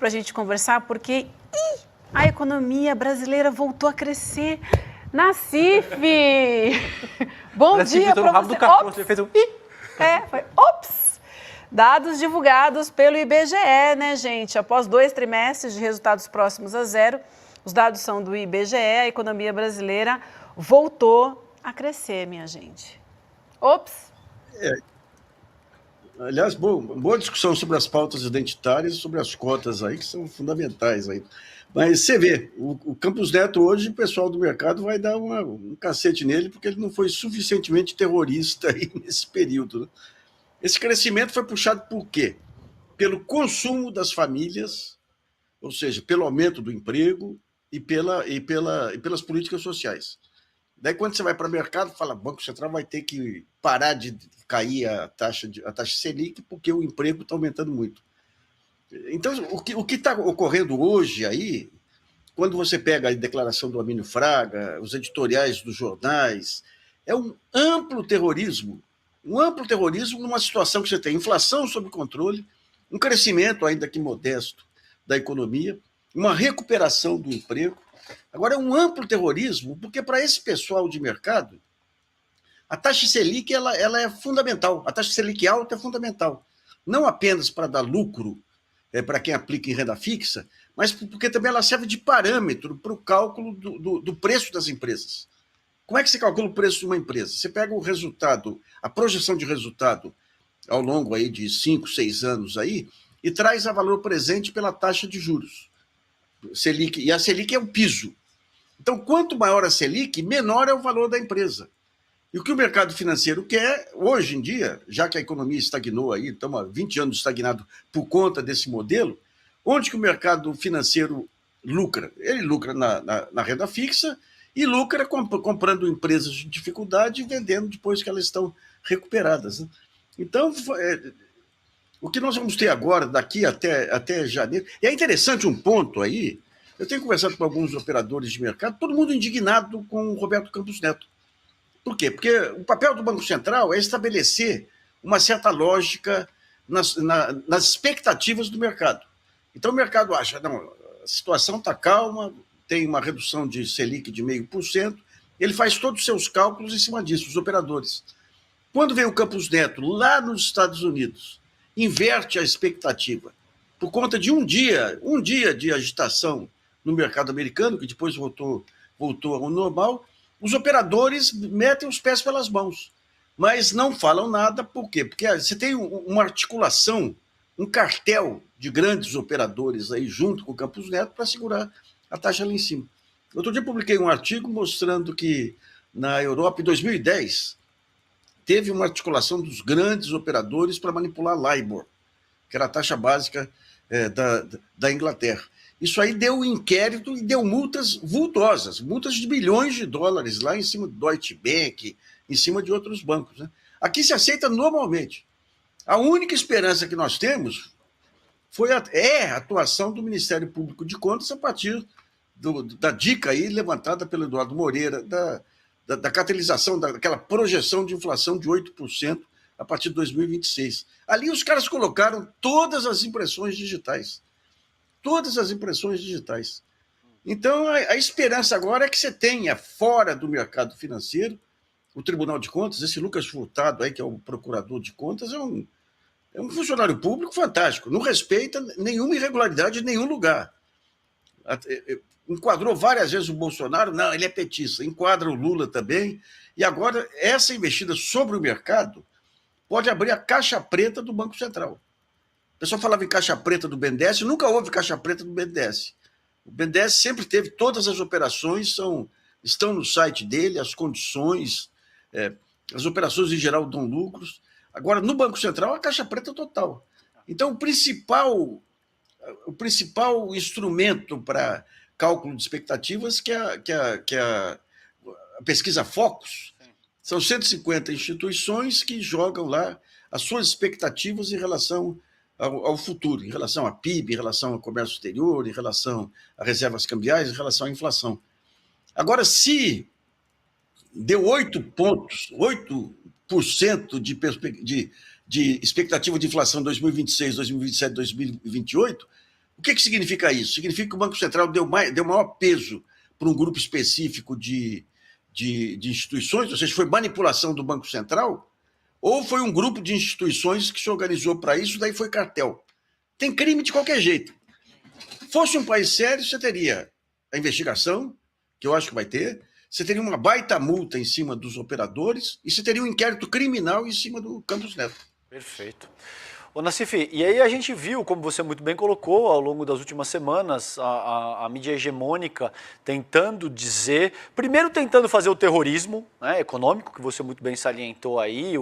para a gente conversar, porque a economia brasileira voltou a crescer. Nassif! Bom dia para você. Você fez um foi ops! Dados divulgados pelo IBGE, né, gente? Após 2 trimestres de resultados próximos a zero, os dados são do IBGE, a economia brasileira voltou a crescer, minha gente. Ops! Aliás, boa discussão sobre as pautas identitárias, sobre as cotas aí, que são fundamentais aí. Mas você vê, o Campos Neto hoje, o pessoal do mercado vai dar um cacete nele, porque ele não foi suficientemente terrorista aí nesse período, né? Esse crescimento foi puxado por quê? Pelo consumo das famílias, ou seja, pelo aumento do emprego e pelas políticas sociais. Daí, quando você vai para o mercado, fala, Banco Central vai ter que parar de cair a taxa Selic, porque o emprego está aumentando muito. Então, o que está ocorrendo hoje aí, quando você pega a declaração do Amínio Fraga, os editoriais dos jornais, é um amplo terrorismo numa situação que você tem inflação sob controle, um crescimento ainda que modesto da economia, uma recuperação do emprego. Agora, é um amplo terrorismo, porque para esse pessoal de mercado, a taxa Selic ela é fundamental, a taxa Selic alta é fundamental, não apenas para dar lucro para quem aplica em renda fixa, mas porque também ela serve de parâmetro para o cálculo do preço das empresas. Como é que você calcula o preço de uma empresa? Você pega o resultado, a projeção de resultado ao longo aí de 5, 6 anos aí, e traz a valor presente pela taxa de juros. Selic, e a Selic é o piso. Então, quanto maior a Selic, menor é o valor da empresa. E o que o mercado financeiro quer, hoje em dia, já que a economia estagnou aí, estamos há 20 anos estagnado por conta desse modelo, onde que o mercado financeiro lucra? Ele lucra na renda fixa e lucra comprando empresas de dificuldade e vendendo depois que elas estão recuperadas, né? Então, o que nós vamos ter agora, daqui até janeiro... E é interessante um ponto aí, eu tenho conversado com alguns operadores de mercado, todo mundo indignado com o Roberto Campos Neto. Por quê? Porque o papel do Banco Central é estabelecer uma certa lógica nas expectativas do mercado. Então o mercado acha, não, a situação está calma, tem uma redução de Selic de 0,5%, ele faz todos os seus cálculos em cima disso, os operadores. Quando vem o Campos Neto, lá nos Estados Unidos, inverte a expectativa, por conta de um dia de agitação no mercado americano, que depois voltou ao normal, os operadores metem os pés pelas mãos, mas não falam nada. Por quê? Porque você tem uma articulação, um cartel de grandes operadores aí junto com o Campos Neto para segurar a taxa lá em cima. Outro dia eu publiquei um artigo mostrando que na Europa, em 2010, teve uma articulação dos grandes operadores para manipular LIBOR, que era a taxa básica da Inglaterra. Isso aí deu um inquérito e deu multas vultosas, multas de bilhões de dólares lá em cima do Deutsche Bank, em cima de outros bancos, né? Aqui se aceita normalmente. A única esperança que nós temos é a atuação do Ministério Público de Contas a partir da dica aí levantada pelo Eduardo Moreira, da catalisação, daquela projeção de inflação de 8% a partir de 2026. Ali os caras colocaram todas as impressões digitais. Todas as impressões digitais. Então, a esperança agora é que você tenha, fora do mercado financeiro, o Tribunal de Contas, esse Lucas Furtado, aí, que é o procurador de contas, é um funcionário público fantástico, não respeita nenhuma irregularidade em nenhum lugar. Enquadrou várias vezes o Bolsonaro, não, ele é petista, enquadra o Lula também, e agora essa investida sobre o mercado pode abrir a caixa preta do Banco Central. O pessoal falava em caixa preta do BNDES, nunca houve caixa preta do BNDES. O BNDES sempre teve, todas as operações estão no site dele, as condições, as operações em geral dão lucros. Agora, no Banco Central, a caixa preta total. Então, o principal instrumento para cálculo de expectativas, que é a pesquisa Focus, são 150 instituições que jogam lá as suas expectativas em relação ao futuro, em relação a PIB, em relação ao comércio exterior, em relação a reservas cambiais, em relação à inflação. Agora, se deu 8% de expectativa de inflação em 2026, 2027, 2028, O que significa isso? Significa que o Banco Central deu maior peso para um grupo específico de instituições, ou seja, foi manipulação do Banco Central, ou foi um grupo de instituições que se organizou para isso, daí foi cartel. Tem crime de qualquer jeito. Fosse um país sério, você teria a investigação, que eu acho que vai ter, você teria uma baita multa em cima dos operadores e você teria um inquérito criminal em cima do Campos Neto. Perfeito. Ô Nassif, e aí a gente viu, como você muito bem colocou, ao longo das últimas semanas, a mídia hegemônica tentando dizer, primeiro tentando fazer o terrorismo, né, econômico, que você muito bem salientou aí,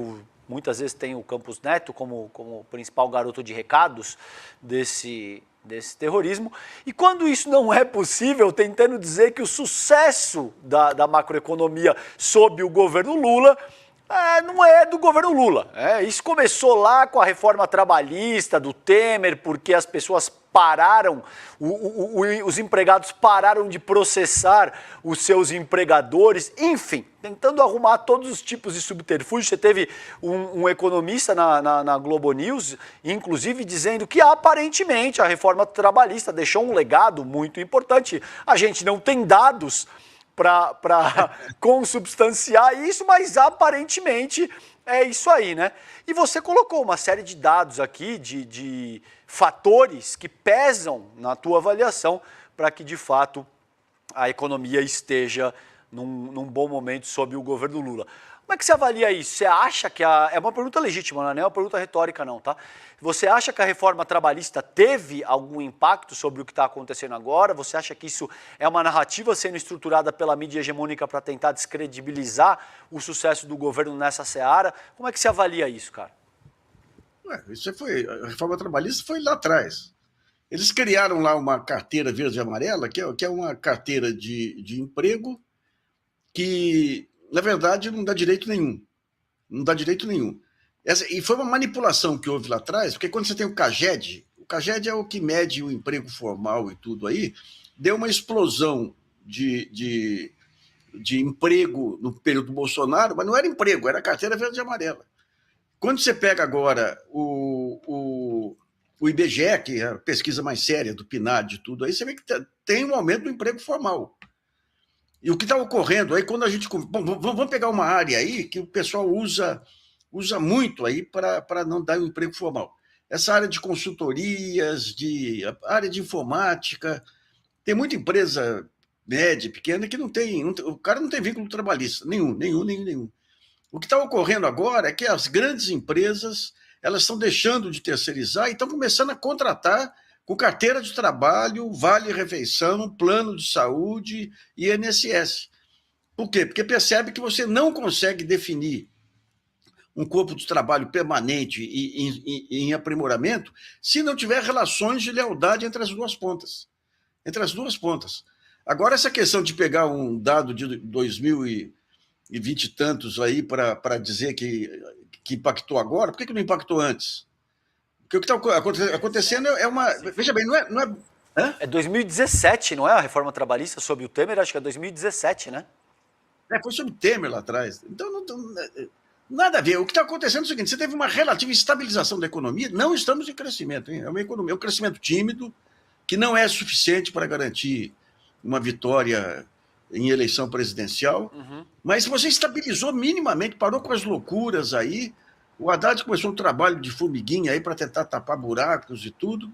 muitas vezes tem o Campos Neto como principal garoto de recados desse terrorismo, e quando isso não é possível, tentando dizer que o sucesso da macroeconomia sob o governo Lula não é do governo Lula. Isso começou lá com a reforma trabalhista do Temer, porque as pessoas pararam, os empregados pararam de processar os seus empregadores, enfim, tentando arrumar todos os tipos de subterfúgio. Você teve um economista na Globo News, inclusive, dizendo que aparentemente a reforma trabalhista deixou um legado muito importante. A gente não tem dados para consubstanciar isso, mas aparentemente é isso aí, né? E você colocou uma série de dados aqui, de fatores que pesam na tua avaliação para que, de fato, a economia esteja num bom momento sob o governo Lula. Como é que você avalia isso? Você acha que é uma pergunta legítima, não é uma pergunta retórica não, tá? Você acha que a reforma trabalhista teve algum impacto sobre o que está acontecendo agora? Você acha que isso é uma narrativa sendo estruturada pela mídia hegemônica para tentar descredibilizar o sucesso do governo nessa seara? Como é que você avalia isso, cara? A reforma trabalhista foi lá atrás. Eles criaram lá uma carteira verde e amarela, que é uma carteira de emprego que, na verdade, não dá direito nenhum. Não dá direito nenhum. E foi uma manipulação que houve lá atrás, porque quando você tem o CAGED é o que mede o emprego formal e tudo aí, deu uma explosão de emprego no período do Bolsonaro, mas não era emprego, era carteira verde e amarela. Quando você pega agora o IBGE, que é a pesquisa mais séria do PNAD e tudo aí, você vê que tem um aumento do emprego formal. E o que está ocorrendo aí, quando a gente... Bom, vamos pegar uma área aí que o pessoal usa muito aí para não dar um emprego formal. Essa área de consultorias, a área de informática, tem muita empresa média, pequena, que o cara não tem vínculo trabalhista, nenhum. O que está ocorrendo agora é que as grandes empresas elas estão deixando de terceirizar e estão começando a contratar com carteira de trabalho, vale-refeição, plano de saúde e INSS. Por quê? Porque percebe que você não consegue definir um corpo de trabalho permanente e em aprimoramento se não tiver relações de lealdade entre as duas pontas. Agora, essa questão de pegar um dado de 2020 e tantos aí para dizer que impactou agora, por que não impactou antes? Porque o que está acontecendo é uma... Veja bem, não é... É 2017, não é? A reforma trabalhista sob o Temer, acho que é 2017, né? Foi sob o Temer lá atrás. Então, nada a ver. O que está acontecendo é o seguinte, você teve uma relativa estabilização da economia, não estamos em crescimento, hein? É um crescimento tímido, que não é suficiente para garantir uma vitória em eleição presidencial, mas você estabilizou minimamente, parou com as loucuras aí. O Haddad começou um trabalho de formiguinha aí para tentar tapar buracos e tudo,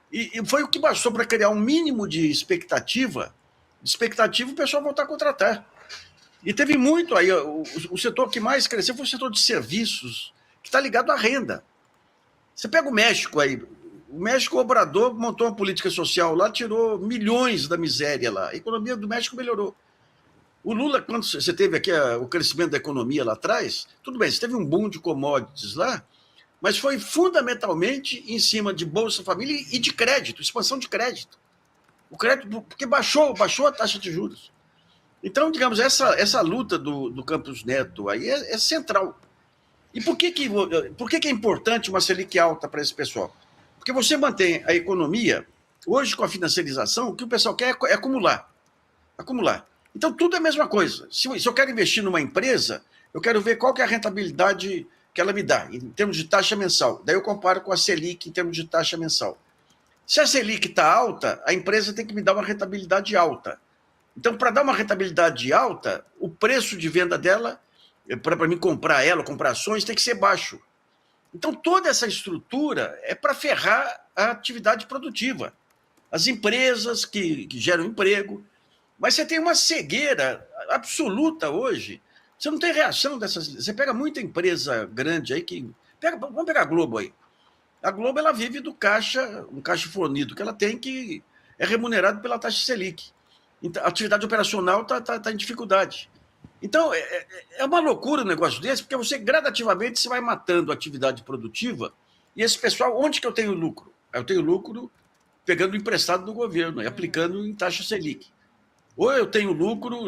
e foi o que bastou para criar um mínimo de expectativa, o pessoal voltar a contratar. E teve muito aí, o setor que mais cresceu foi o setor de serviços, que está ligado à renda. Você pega o México aí, o Obrador montou uma política social lá, tirou milhões da miséria lá, a economia do México melhorou. O Lula, quando você teve aqui o crescimento da economia lá atrás, tudo bem, você teve um boom de commodities lá, mas foi fundamentalmente em cima de Bolsa Família e de crédito, expansão de crédito. O crédito, porque baixou a taxa de juros. Então, digamos, essa luta do Campos Neto aí é central. E por que é importante uma Selic alta para esse pessoal? Porque você mantém a economia, hoje com a financiarização, o que o pessoal quer é acumular. Então, tudo é a mesma coisa. Se eu quero investir numa empresa, eu quero ver qual que é a rentabilidade que ela me dá, em termos de taxa mensal. Daí eu comparo com a Selic em termos de taxa mensal. Se a Selic está alta, a empresa tem que me dar uma rentabilidade alta. Então, para dar uma rentabilidade alta, o preço de venda dela, para mim comprar ela, comprar ações, tem que ser baixo. Então, toda essa estrutura é para ferrar a atividade produtiva. As empresas que geram emprego. Mas você tem uma cegueira absoluta hoje. Você não tem reação dessas. Você pega muita empresa grande aí que. Vamos pegar a Globo aí. A Globo ela vive do caixa, um caixa fornido que ela tem, que é remunerado pela taxa Selic. Então, a atividade operacional está em dificuldade. Então, é uma loucura um negócio desse, porque você gradativamente você vai matando a atividade produtiva, e esse pessoal, onde que eu tenho lucro? Eu tenho lucro pegando emprestado do governo e aplicando em taxa Selic. Ou eu tenho lucro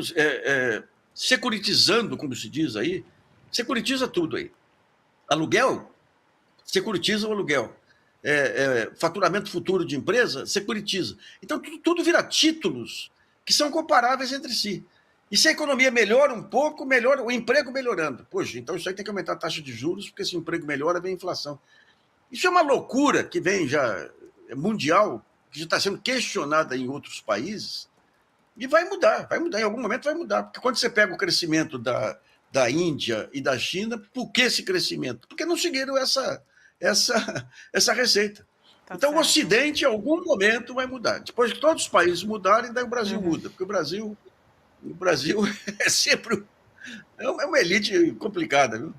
securitizando, como se diz aí, securitiza tudo aí. Aluguel, securitiza o aluguel. Faturamento futuro de empresa, securitiza. Então, tudo vira títulos que são comparáveis entre si. E se a economia melhora um pouco, melhora o emprego melhorando. Poxa, então isso aí tem que aumentar a taxa de juros, porque se o emprego melhora, vem a inflação. Isso é uma loucura que vem já mundial, que já está sendo questionada em outros países, e vai mudar, em algum momento vai mudar. Porque quando você pega o crescimento da Índia e da China, por que esse crescimento? Porque não seguiram essa receita. Tá então, certo. o Ocidente, em algum momento, vai mudar. Depois que todos os países mudarem, daí o Brasil muda. Porque o Brasil é sempre uma elite complicada, viu?